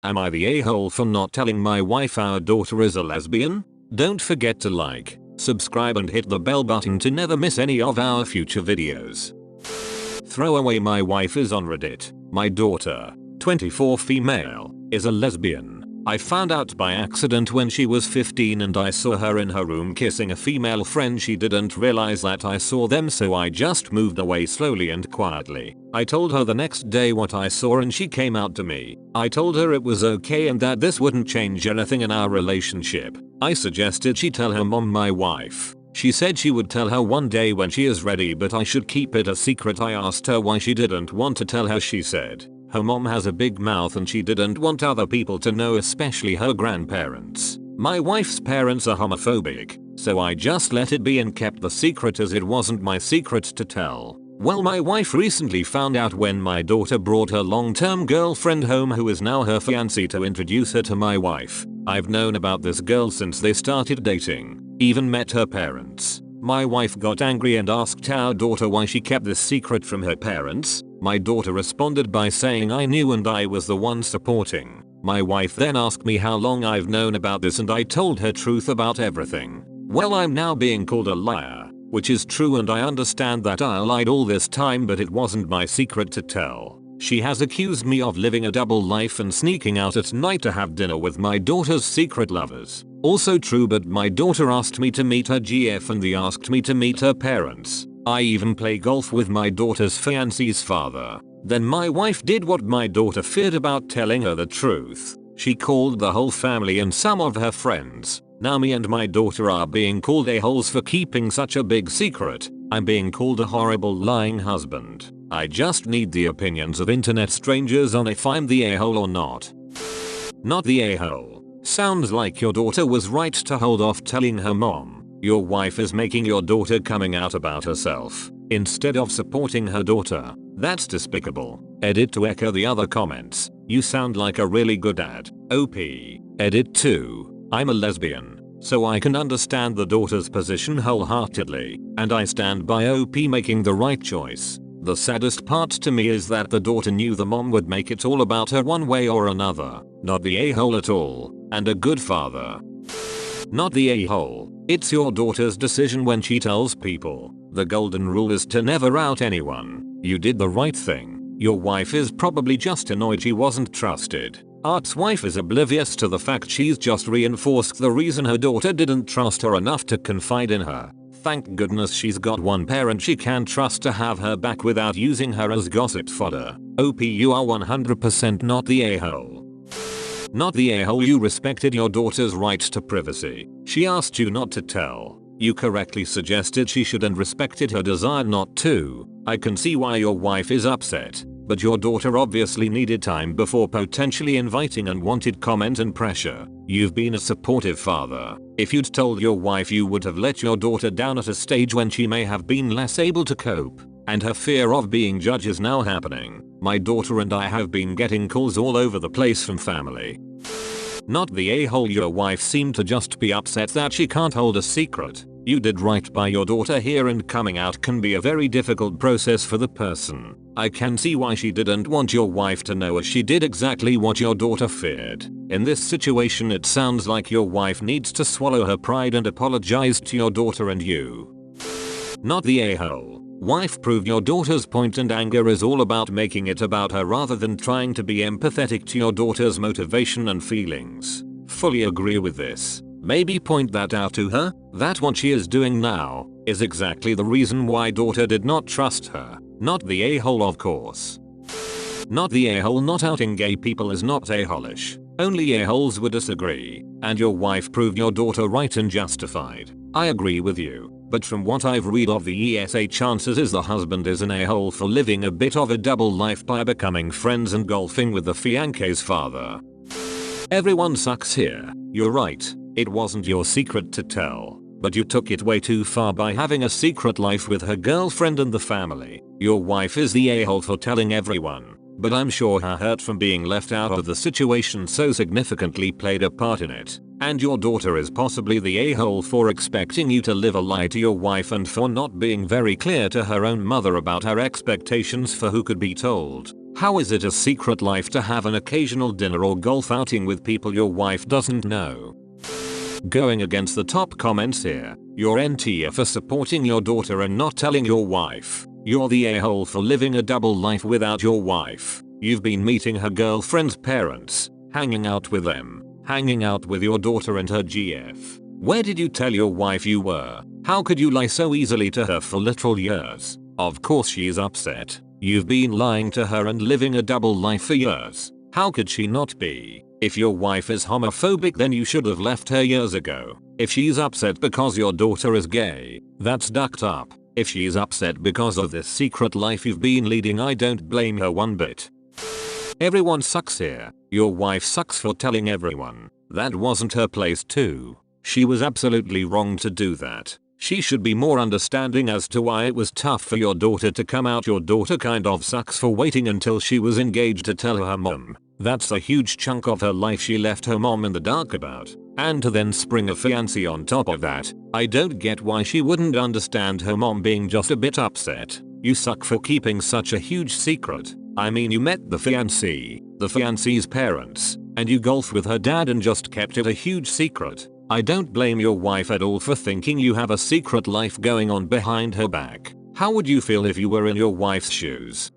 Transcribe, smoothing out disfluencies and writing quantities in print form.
Am I the a-hole for not telling my wife our daughter is a lesbian? Don't forget to like, subscribe and hit the bell button to never miss any of our future videos. Throw away my wife is on Reddit. My daughter, 24 female, is a lesbian. I found out by accident when she was 15 and I saw her in her room kissing a female friend. She didn't realize that I saw them, so I just moved away slowly and quietly. I told her the next day what I saw and she came out to me. I told her it was okay and that this wouldn't change anything in our relationship. I suggested she tell her mom, my wife. She said she would tell her one day when she is ready, but I should keep it a secret. I asked her why she didn't want to tell her. She said her mom has a big mouth and she didn't want other people to know, especially her grandparents. My wife's parents are homophobic, so I just let it be and kept the secret as it wasn't my secret to tell. Well, my wife recently found out when my daughter brought her long-term girlfriend home, who is now her fiancée, to introduce her to my wife. I've known about this girl since they started dating, even met her parents. My wife got angry and asked our daughter why she kept this secret from her parents. My daughter responded by saying I knew and I was the one supporting. My wife then asked me how long I've known about this and I told her truth about everything. Well, I'm now being called a liar, which is true, and I understand that I lied all this time, but it wasn't my secret to tell. She has accused me of living a double life and sneaking out at night to have dinner with my daughter's secret lovers. Also true, but my daughter asked me to meet her GF and they asked me to meet her parents. I even play golf with my daughter's fiancé's father. Then my wife did what my daughter feared about telling her the truth. She called the whole family and some of her friends. Now me and my daughter are being called a-holes for keeping such a big secret. I'm being called a horrible lying husband. I just need the opinions of internet strangers on if I'm the a-hole or not. Not the a-hole. Sounds like your daughter was right to hold off telling her mom. Your wife is making your daughter coming out about herself instead of supporting her daughter. That's despicable. Edit to echo the other comments. You sound like a really good dad. OP. Edit 2. I'm a lesbian, so I can understand the daughter's position wholeheartedly, and I stand by OP making the right choice. The saddest part to me is that the daughter knew the mom would make it all about her one way or another. Not the a-hole at all, and a good father. Not the a-hole. It's your daughter's decision when she tells people. The golden rule is to never out anyone. You did the right thing. Your wife is probably just annoyed she wasn't trusted. Art's wife is oblivious to the fact she's just reinforced the reason her daughter didn't trust her enough to confide in her. Thank goodness she's got one parent she can trust to have her back without using her as gossip fodder. OP, you are 100% not the a-hole. Not the a-hole. You respected your daughter's right to privacy. She asked you not to tell. You correctly suggested she should and respected her desire not to. I can see why your wife is upset, but your daughter obviously needed time before potentially inviting unwanted comment and pressure. You've been a supportive father. If you'd told your wife, you would have let your daughter down at a stage when she may have been less able to cope, and her fear of being judged is now happening. My daughter and I have been getting calls all over the place from family. Not the a-hole. Your wife seemed to just be upset that she can't hold a secret. You did right by your daughter here, and coming out can be a very difficult process for the person. I can see why she didn't want your wife to know, as she did exactly what your daughter feared. In this situation, it sounds like your wife needs to swallow her pride and apologize to your daughter and you. Not the a-hole. Wife, prove your daughter's point, and anger is all about making it about her rather than trying to be empathetic to your daughter's motivation and feelings. Fully agree with this. Maybe point that out to her, that what she is doing now is exactly the reason why daughter did not trust her. Not the a-hole, of course. Not the a-hole. Not outing gay people is not a-holish. Only a-holes would disagree, and your wife proved your daughter right and justified. I agree with you, but from what I've read of the ESA, chances is the husband is an a-hole for living a bit of a double life by becoming friends and golfing with the fiancé's father. Everyone sucks here. You're right. It wasn't your secret to tell, but you took it way too far by having a secret life with her girlfriend and the family. Your wife is the a-hole for telling everyone, but I'm sure her hurt from being left out of the situation so significantly played a part in it. And your daughter is possibly the a-hole for expecting you to live a lie to your wife and for not being very clear to her own mother about her expectations for who could be told. How is it a secret life to have an occasional dinner or golf outing with people your wife doesn't know? Going against the top comments here, you're NTF for supporting your daughter and not telling your wife. You're the a-hole for living a double life without your wife. You've been meeting her girlfriend's parents, hanging out with them, hanging out with your daughter and her GF. Where did you tell your wife you were? How could you lie so easily to her for literal years? Of course she's upset. You've been lying to her and living a double life for years. How could she not be? If your wife is homophobic, then you should have left her years ago. If she's upset because your daughter is gay, that's ducked up. If she's upset because of this secret life you've been leading, I don't blame her one bit. Everyone sucks here. Your wife sucks for telling everyone. That wasn't her place too. She was absolutely wrong to do that. She should be more understanding as to why it was tough for your daughter to come out. Your daughter kind of sucks for waiting until she was engaged to tell her mom. That's a huge chunk of her life she left her mom in the dark about. And to then spring a fiancé on top of that, I don't get why she wouldn't understand her mom being just a bit upset. You suck for keeping such a huge secret. I mean, you met the fiancé, the fiancé's parents, and you golfed with her dad and just kept it a huge secret. I don't blame your wife at all for thinking you have a secret life going on behind her back. How would you feel if you were in your wife's shoes?